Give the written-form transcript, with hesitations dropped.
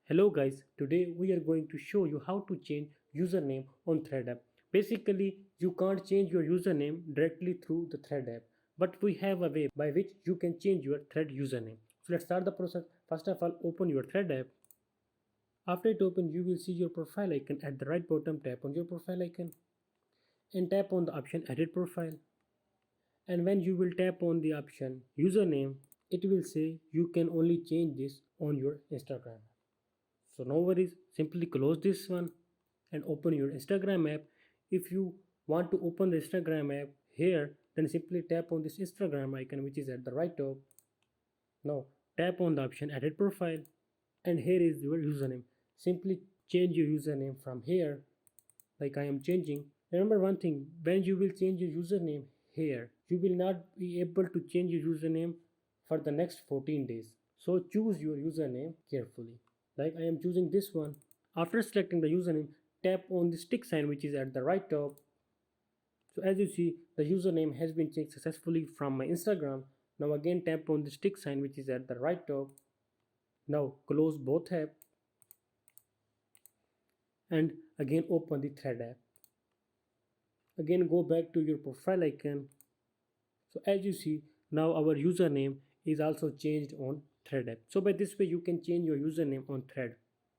Hello guys, today we are going to show you how to change username on Thread app. Basically, you can't change your username directly through the Thread app, but we have a way by which you can change your Thread username. So let's start the process. First of all, open your Thread app. After it opens, you will see your profile icon at the right bottom. Tap on your profile icon and tap on the option Edit Profile. And when you will tap on the option Username, it will say you can only change this on your Instagram. So no worries, simply close this one and open your Instagram app. If you want to open the Instagram app here, then simply tap on this Instagram icon which is at the right top. Now tap on the option Edit Profile and here is your username. Simply change your username from here like I am changing. Remember one thing, when you will change your username here, you will not be able to change your username for the next 14 days. So choose your username carefully. Like I am choosing this one. After selecting the username, tap on the stick sign which is at the right top. So as you see, the username has been changed successfully from my Instagram. Now again tap on the stick sign which is at the right top. Now close both apps and again open the Thread app. Again go back to your profile icon. So as you see, now our username is also changed on Thread app. So by this way you can change your username on Thread.